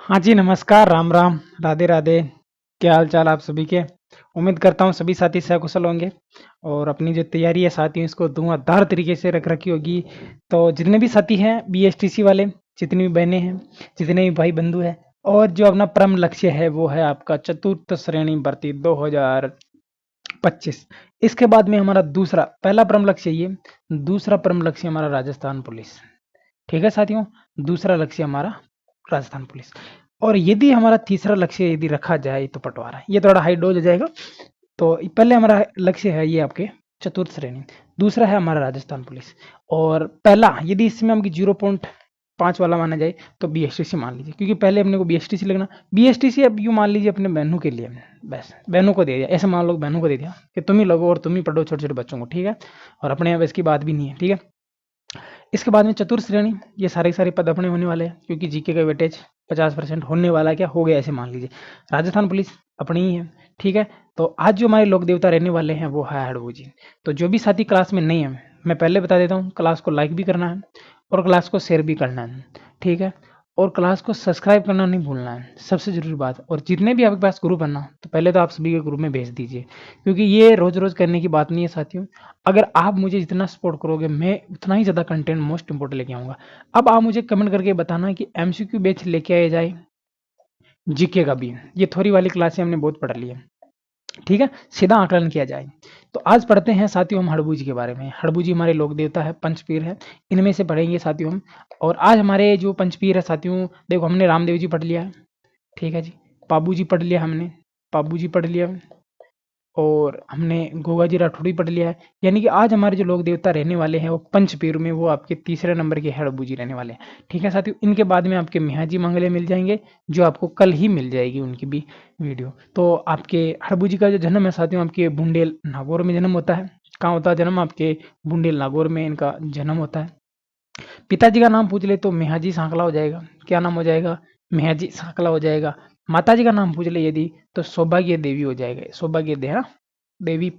हाँ जी, नमस्कार, राम राम, राधे राधे। क्या हाल चाल आप सभी के? उम्मीद करता हूँ सभी साथी सकुशल होंगे और अपनी जो तैयारी है साथियों इसको धुआंधार तरीके से रख रखी होगी। तो जितने भी साथी हैं बीएसटीसी वाले, जितनी भी बहनें हैं, जितने भी भाई बंधु हैं और जो अपना परम लक्ष्य है वो है आपका चतुर्थ श्रेणी भर्ती 2025। इसके बाद में हमारा दूसरा पहला परम लक्ष्य ये, दूसरा परम लक्ष्य हमारा राजस्थान पुलिस। ठीक है साथियों, दूसरा लक्ष्य हमारा राजस्थान पुलिस। और यदि हमारा तीसरा लक्ष्य यदि रखा जाए तो पटवारा, ये थोड़ा हाई डोज हो जाएगा। तो पहले हमारा लक्ष्य है ये आपके चतुर्थ श्रेणी, दूसरा है हमारा राजस्थान पुलिस। और पहला यदि इसमें हम 0.5 वाला माना जाए तो बीएसटीसी मान लीजिए, क्योंकि पहले अपने को बीएसटीसी लगना। बीएसटीसी अब यूँ मान लीजिए अपने बहनों के लिए, बस बहनों को दे दिया, ऐसे मान लो बहनों को दे दिया कि तुम ही लगो और तुम ही पढ़ो छोटे छोटे बच्चों को, ठीक है। और अपने यहाँ इसकी बात भी नहीं है, ठीक है। इसके बाद में चतुर्थ श्रेणी, ये सारे सारे पद अपने होने वाले हैं, क्योंकि जीके का वेटेज 50% होने वाला है, क्या हो गया ऐसे मान लीजिए। राजस्थान पुलिस अपनी ही है, ठीक है। तो आज जो हमारे लोक देवता रहने वाले हैं वो है हड़बू जी। तो जो भी साथी क्लास में नहीं है, मैं पहले बता देता हूँ, क्लास को लाइक भी करना है और क्लास को शेयर भी करना है, ठीक है। और क्लास को सब्सक्राइब करना नहीं भूलना है, सबसे जरूरी बात। और जितने भी आपके पास ग्रुप है ना, तो पहले तो आप सभी के ग्रुप में भेज दीजिए, क्योंकि ये रोज रोज करने की बात नहीं है साथियों। अगर आप मुझे जितना सपोर्ट करोगे मैं उतना ही ज़्यादा कंटेंट मोस्ट इंपोर्टेंट लेके आऊँगा। अब आप मुझे कमेंट करके बताना कि एमसीक्यू बेच लेके आया जाए, जीके का भी। ये थ्योरी वाली क्लासें हमने बहुत पढ़ ली है, ठीक है। सीधा आकलन किया जाए तो आज पढ़ते हैं साथियों हम हड़बू जी के बारे में। हड़बू जी हमारे लोक देवता है, पंचपीर है, इनमें से पढ़ेंगे साथियों हम। और आज हमारे जो पंचपीर है साथियों, देखो हमने रामदेव जी पढ़ लिया है, ठीक है जी। पाबू जी पढ़ लिया हमने, पाबू जी पढ़ लिया, और हमने गोगा जी राठौड़ी पढ़ लिया है। यानी कि आज हमारे जो लोक देवता रहने वाले हैं वो पंचपीर में, वो आपके तीसरे नंबर के हड़बू जी रहने वाले हैं, ठीक है साथियों। इनके बाद में आपके मियाजी मंगले मिल जाएंगे, जो आपको कल ही मिल जाएगी उनकी भी वीडियो। तो आपके हड़बू जी का जो जन्म है साथियों, आपके बुंडेल नागौर में जन्म होता है। कहाँ होता है जन्म? आपके बुंडेल नागौर में इनका जन्म होता है। पिताजी का नाम पूछ ले तो मेहाजी सांकला हो जाएगा। क्या नाम हो जाएगा? मेहाजी सांकला हो जाएगा। माताजी का नाम पूछ ले यदि, तो सौभाग्य देवी हो जाएगा, सौभाग्य देवी।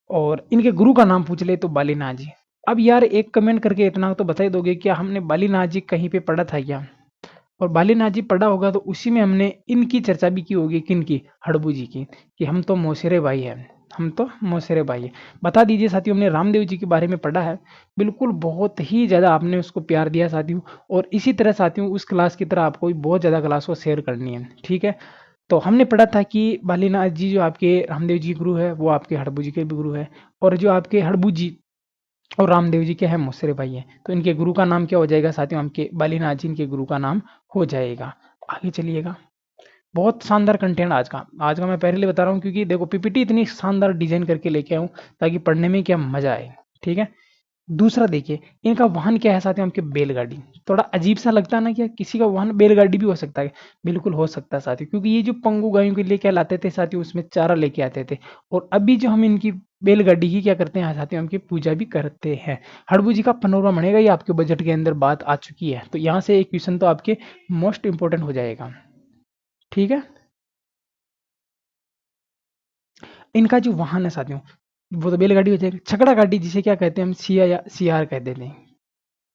और इनके गुरु का नाम पूछ ले तो बालीनाथ जी। अब यार एक कमेंट करके इतना तो बता ही दोगे, क्या हमने बालीनाथ जी कहीं पे पढ़ा था क्या? और बालीनाथ जी पढ़ा होगा तो उसी में हमने इनकी चर्चा भी की होगी, किनकी? हड़बू जी की, कि हम तो मौसेरे भाई हैं, हम तो मौसेरे भाई हैं। बता दीजिए साथियों, हमने रामदेव जी के बारे में पढ़ा है, बिल्कुल बहुत ही ज़्यादा आपने उसको प्यार दिया साथियों। और इसी तरह साथियों उस क्लास की तरह आपको भी बहुत ज़्यादा क्लास को शेयर करनी है, ठीक है। तो हमने पढ़ा था कि बालीनाथ जी जो आपके रामदेव जी गुरु है, वो आपके हड़बू जी के भी गुरु है। और जो आपके हड़बू जी और रामदेव जी के हैं मौसेरे भाई हैं, तो इनके गुरु का नाम क्या हो जाएगा साथियों? आपके बालीनाथ जी इनके गुरु का नाम हो जाएगा। आगे चलिएगा। बहुत शानदार कंटेंट आज का मैं पहले बता रहा हूँ, क्योंकि देखो पीपीटी इतनी शानदार डिजाइन करके लेके आऊँ ताकि पढ़ने में क्या मजा आए, ठीक है। दूसरा देखिए, इनका वाहन क्या है साथियों? आपके बैलगाड़ी। थोड़ा अजीब सा लगता है ना, क्या किसी का वाहन बैलगाड़ी भी हो सकता है? बिल्कुल हो सकता है साथियों, क्योंकि ये जो पंगु गायों के लिए क्या लाते थे साथियों, उसमें चारा लेके आते थे। और अभी जो हम इनकी बैलगाड़ी की क्या करते हैं साथियों, उनकी पूजा भी करते हैं। हड़बू जी का पनोरमा बनेगा, ये आपके बजट के अंदर बात आ चुकी है, तो यहाँ से एक क्वेश्चन तो आपके मोस्ट इंपोर्टेंट हो जाएगा, ठीक है। इनका जो वाहन है साथियों, वो तो बैलगाड़ी हो जाएगी। छकड़ा गाड़ी जिसे क्या कहते हैं हम? सिया या सीआर कह देते हैं।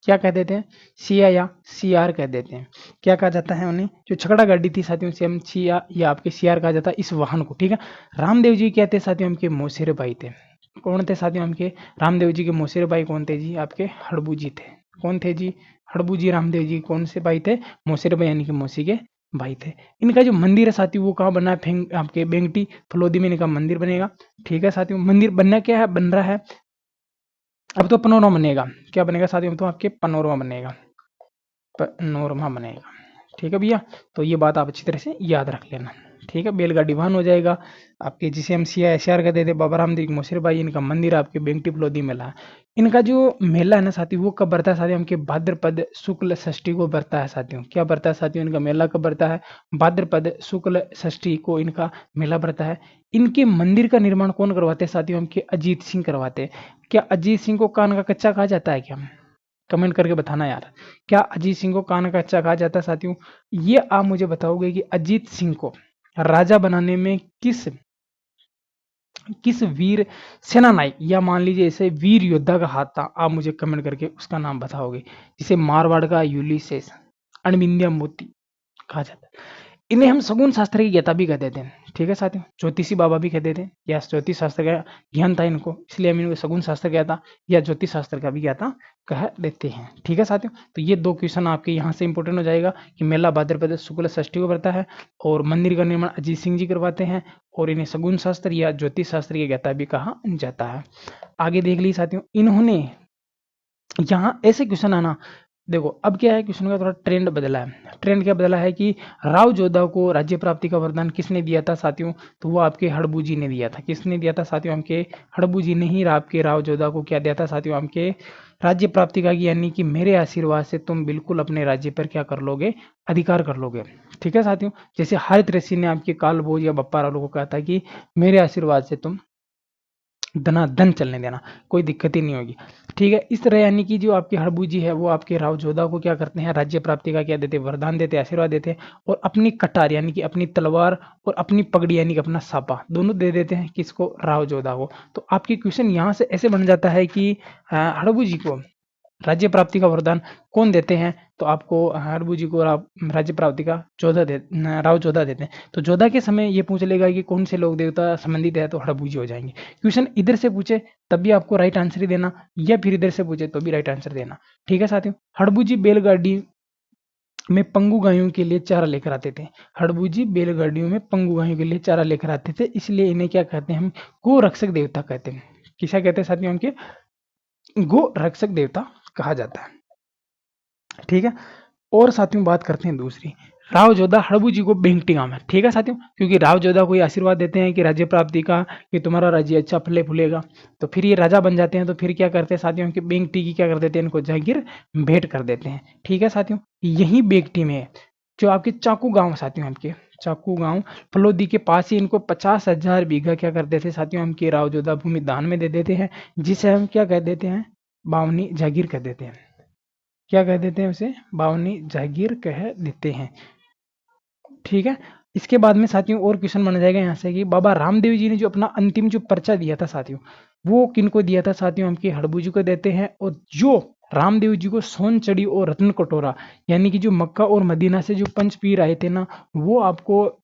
क्या कह देते हैं? सिया या सीआर कह देते हैं। क्या कहा जाता है उन्हें? जो छकड़ा गाड़ी थी साथियों, से हम सिया या आपके सीआर कहा जाता है इस वाहन को, ठीक है। रामदेव जी क्या थे साथियों? हमके मौसेरे भाई थे। कौन थे साथियों हमके? रामदेव जी के मौसेरे भाई कौन थे जी? आपके हड़बू जी थे। कौन थे जी? हड़बू जी रामदेव जी कौन से भाई थे? मौसेरे भाई, यानी कि मौसी के भाई थे। इनका जो मंदिर है साथियों, वो कहाँ बना है? आपके बेंगटी फलोदी में इनका मंदिर बनेगा, ठीक है साथियों। मंदिर बनना क्या है? बन रहा है अब तो पनोरमा बनेगा। क्या बनेगा साथियों? अब तो आपके पनोरमा बनेगा, पनोरमा बनेगा, ठीक है भैया। तो ये बात आप अच्छी तरह से याद रख लेना, ठीक है। बैलगाड़ी वाहन हो जाएगा आपके, जिसे हम सिया एस आर कहते थे। बाबा रामदेव मोसरे भाई, इनका मंदिर आपके बेंगटी फलोदी मेला है। इनका जो मेला है ना साथियों, वो कब बरता है साथियों? हमके भाद्रपद शुक्ल षष्ठी को बरता है साथियों। क्या बरता है साथियों? इनका मेला कब बरता है? भाद्रपद शुक्ल षष्ठी को इनका मेला बरता है। इनके मंदिर का निर्माण कौन करवाते हैं साथियों? हमके अजीत सिंह करवाते हैं। क्या अजीत सिंह को कान का कच्चा कहा जाता है क्या? कमेंट करके बताना यार, क्या अजीत सिंह को कान का कच्चा कहा जाता है साथियों? ये आप मुझे बताओगे कि अजीत सिंह को राजा बनाने में किस किस वीर सेना नायक, या मान लीजिए ऐसे वीर योद्धा का हाथ था? आप मुझे कमेंट करके उसका नाम बताओगे। जिसे मारवाड़ का यूलिसेस, अणविंद्या मोती, कहा जाता है। इन्हें हम सगुन शास्त्र की ज्ञाता भी कह देते हैं। ठीक है साथियों, ज्योतिषी बाबा भी कह देते हैं, या ज्योतिष शास्त्र का ज्ञान था इनको, इसलिए हम इनको सगुन शास्त्र ज्ञाता या ज्योतिष शास्त्र का भी ज्ञाता कह देते हैं। ठीक है साथियों, तो ये 2 क्वेश्चन आपके यहाँ से इंपॉर्टेंट हो जाएगा कि मेला भाद्रपद शुक्ल षष्ठी को पड़ता है और मंदिर का निर्माण अजीत सिंह जी करवाते हैं और इन्हें सगुन शास्त्र या ज्योतिष शास्त्र की ज्ञाता भी कहा जाता है। आगे देख लीजिए साथियों, इन्होंने यहाँ ऐसे क्वेश्चन आना, देखो अब क्या है, क्वेश्चन का थोड़ा ट्रेंड बदला है। ट्रेंड क्या बदला है कि राव जोधा को राज्य प्राप्ति का वरदान किसने दिया था साथियों, तो वो आपके हड़बू जी ने दिया था। किसने दिया था साथियों, आपके हड़बू जी ने ही आपके राव जोधा को क्या दिया था साथियों, आपके राज्य प्राप्ति का, यानी कि मेरे आशीर्वाद से तुम बिल्कुल अपने राज्य पर क्या कर लोगे, अधिकार कर लोगे। ठीक है साथियों, जैसे हरित ऋषि ने आपके कालभोज या बप्पा रावल को कहा था कि मेरे आशीर्वाद से तुम धनाधन चलने देना, कोई दिक्कत ही नहीं होगी। ठीक है, इस तरह यानी कि जो आपके हड़बू जी है वो आपके राव जोधा को क्या करते हैं, राज्य प्राप्ति का क्या देते हैं, वरदान देते हैं, आशीर्वाद देते हैं और अपनी कटार यानी कि अपनी तलवार और अपनी पगड़ी यानी कि अपना सापा दोनों दे देते हैं किसको, राव जोधा को। तो आपकी क्वेश्चन यहाँ से ऐसे बन जाता है कि हड़बू जी को राज्य प्राप्ति का वरदान कौन देते हैं, तो आपको हड़बू जी को राज्य प्राप्ति का राव जोधा देते हैं। तो जोधा के समय ये पूछ लेगा कि कौन से लोक देवता संबंधित है, तो हड़बू जी हो जाएंगे। क्वेश्चन इधर से पूछे तब भी आपको राइट आंसर ही देना, या फिर इधर से पूछे तो भी राइट आंसर देना। ठीक है साथियों, हड़बू जी बैलगाड़ी में पंगु गायों के लिए चारा लेकर आते थे। हड़बू जी बैलगाड़ियों में पंगु गायों के लिए चारा लेकर आते थे, इसलिए इन्हें क्या कहते हैं, हम गो रक्षक देवता कहते हैं। किसा कहते हैं साथियों, उनके गो रक्षक देवता कहा जाता है। ठीक है, और साथियों बात करते हैं दूसरी, राव जोधा हड़बू जी को बेंगटी गांव में। ठीक है साथियों, क्योंकि राव जोधा को ये आशीर्वाद देते हैं कि राज्य प्राप्ति का, कि तुम्हारा राज्य अच्छा फले फूलेगा, तो फिर ये राजा बन जाते हैं। तो फिर क्या करते हैं साथियों, कि बेंगटी की क्या कर देते हैं, इनको जागीर भेंट कर देते हैं। ठीक है साथियों, यही बेंगटी में जो आपके चाकू गांव साथियों, आपके चाकू गांव फलोदी के पास ही इनको 50,000 बीघा क्या कर देते हैं साथियों, हम के राव जोधा भूमि दान में दे देते हैं, जिसे हम क्या कह देते हैं, बावनी जागीर कह देते हैं। क्या कह देते हैं उसे, बावनी जागीर कह देते हैं। ठीक है, इसके बाद में साथियों और क्वेश्चन बन जाएगा यहाँ से कि बाबा रामदेव जी ने जो अपना अंतिम जो पर्चा दिया था साथियों, वो किनको दिया था साथियों, हमके हड़बू जी को देते हैं। और जो रामदेव जी को सोन चढ़ी और रत्न कटोरा, यानी कि जो मक्का और मदीना से जो पंच पीर आए थे ना, वो आपको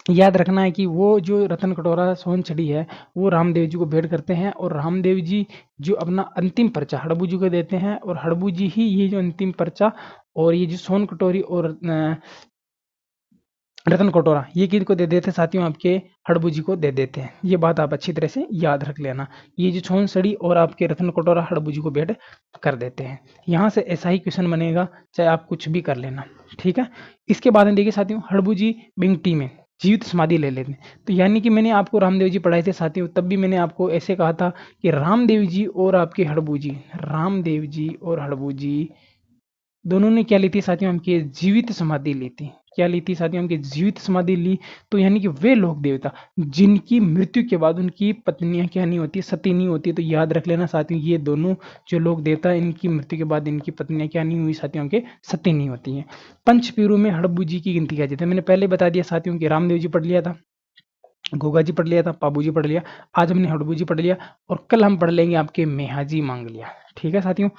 याद रखना है कि वो जो रतन कटोरा सोन छड़ी है वो रामदेव जी को भेंट करते हैं, और रामदेव जी जो अपना अंतिम पर्चा हड़बू जी को देते हैं, और हड़बू जी ही ये जो अंतिम पर्चा और ये जो सोन कटोरी और रतन कटोरा ये किनको दे देते साथियों, आपके हड़बू जी को दे देते हैं। ये बात आप अच्छी तरह से याद रख लेना, ये जो सोन सड़ी और आपके रतन कटोरा हड़बू जी को भेंट कर देते हैं। यहाँ से ऐसा ही क्वेश्चन बनेगा, चाहे आप कुछ भी कर लेना। ठीक है, इसके बाद में देखिए साथियों, हड़बू जी बिंगटी में जीवित समाधि ले लेते हैं। तो यानी कि मैंने आपको रामदेव जी पढ़ाए थे साथियों, तब भी मैंने आपको ऐसे कहा था कि रामदेव जी और आपके हड़बू जी, रामदेव जी और हड़बू जी दोनों ने क्या ली थी साथियों, हमकी जीवित समाधि ली थी। क्या ली थी साथियों, हमकी जीवित समाधि ली। तो यानी कि वे लोक देवता जिनकी मृत्यु के बाद उनकी पत्नियां क्या नहीं होती, सती नहीं होती। तो याद रख लेना साथियों, ये दोनों जो लोक देवता इनकी मृत्यु के बाद इनकी पत्नियां क्या नहीं हुई साथियों, के सती नहीं होती हैं। पंचपीरों में हड़बू जी की गिनती क्या जाती है, मैंने पहले बता दिया साथियों कि रामदेव जी पढ़ लिया था, गोगा जी पढ़ लिया था, पाबू जी पढ़ लिया, आज हमने हड़बू जी पढ़ लिया, और कल हम पढ़ लेंगे आपके मेहाजी मांग लिया। ठीक है साथियों,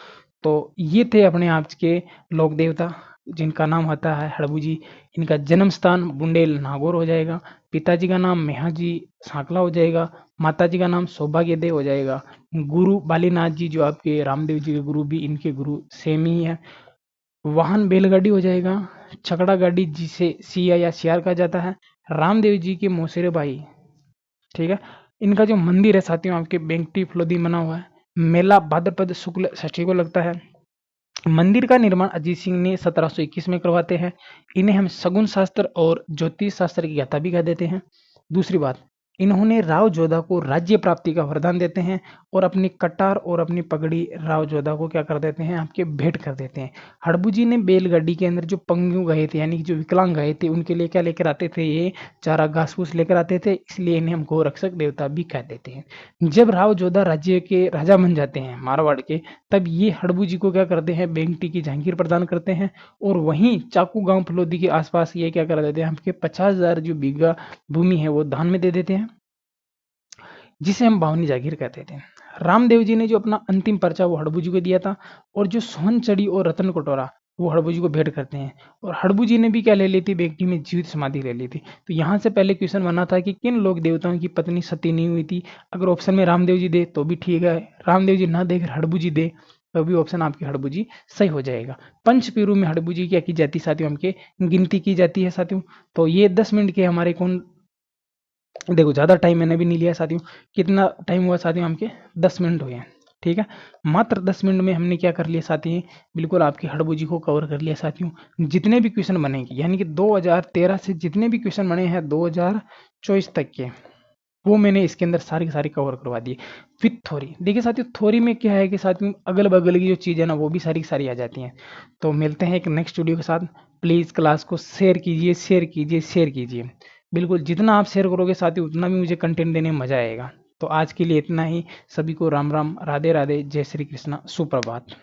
तो ये थे अपने आज के लोक देवता जिनका नाम होता है हड़बू जी। इनका जन्म स्थान बुंडेल नागौर हो जाएगा, पिताजी का नाम मेहाजी सांकला हो जाएगा, माताजी का नाम सौभाग्य दे हो जाएगा, गुरु बालीनाथ जी जो आपके रामदेव जी के गुरु भी इनके गुरु सेम ही है, वाहन बैलगाड़ी हो जाएगा, छकड़ा गाड़ी जिसे सिया या सियार कहा जाता है, रामदेव जी के मौसेरे भाई। ठीक है, इनका जो मंदिर है साथियों आपके बेंगटी फलोदी बना हुआ है, मेला भाद्रपद शुक्ल षष्ठी को लगता है। मंदिर का निर्माण अजीत सिंह ने 1721 में करवाते हैं। इन्हें हम सगुन शास्त्र और ज्योतिष शास्त्र की ज्ञाता भी कह देते हैं। दूसरी बात, इन्होंने राव जोधा को राज्य प्राप्ति का वरदान देते हैं, और अपनी कटार और अपनी पगड़ी राव जोधा को क्या कर देते हैं, आपके भेंट कर देते हैं। हड़बू जी ने बैलगाड़ी के अंदर जो पंगु गए थे यानी कि जो विकलांग गए थे उनके लिए क्या लेकर आते थे, ये चारा घास फूस लेकर आते थे, इसलिए इन्हें हम गोरक्षक देवता भी कह देते हैं। जब राव जोधा राज्य के राजा बन जाते हैं मारवाड़ के, तब ये हड़बू जी को क्या करते हैं, बेंगटी की जहांगीर प्रदान करते हैं, और वहीं चाकू गांव फलोदी के आसपास ये क्या कर देते हैं, हमके 50,000 जो बीघा भूमि है वो दान में दे देते हैं, जिसे हम बावनी जागीर कहते थे। रामदेव जी ने जो अपना अंतिम पर्चा वो हड़बू जी को दिया था, और जो सोन चढ़ी और रतन कटोरा वो हड़बू जी को भेंट करते हैं। और हड़बू जी ने भी क्या ले ली थी, बेटी में जीवित समाधि ले ली थी। तो यहाँ से पहले क्वेश्चन बना था कि किन लोक देवताओं की पत्नी सती नहीं हुई थी। अगर ऑप्शन में रामदेव जी दे तो भी ठीक है, रामदेव जी ना देकर हड़बू जी दे तो भी ऑप्शन आपकी हड़बू जी सही हो जाएगा। पंच पीरू में हड़बू जी क्या की जाती है साथियों, हमके गिनती की जाती है साथियों। तो ये 10 मिनट के हमारे कौन, देखो ज़्यादा टाइम मैंने भी नहीं लिया साथियों। कितना टाइम हुआ साथियों, हमके 10 मिनट हुए हैं। ठीक है, मात्र 10 मिनट में हमने क्या कर लिया साथी, बिल्कुल आपकी हड़बू जी को कवर कर लिया साथियों। जितने भी क्वेश्चन बनेंगे यानी कि 2013 से जितने भी क्वेश्चन बने हैं 2024 तक के, वो मैंने इसके अंदर सारी की सारी कवर करवा दी विथ थ्योरी। देखिए साथियों, थ्योरी में क्या है कि साथियों अगल बगल की जो चीज़ है ना वो भी सारी की सारी आ जाती हैं। तो मिलते हैं एक नेक्स्ट वीडियो के साथ। प्लीज़ क्लास को शेयर कीजिए, शेयर कीजिए, शेयर कीजिए। बिल्कुल जितना आप शेयर करोगे साथियों उतना भी मुझे कंटेंट देने में मज़ा आएगा। तो आज के लिए इतना ही। सभी को राम राम, राधे राधे, जय श्री कृष्णा, सुप्रभात।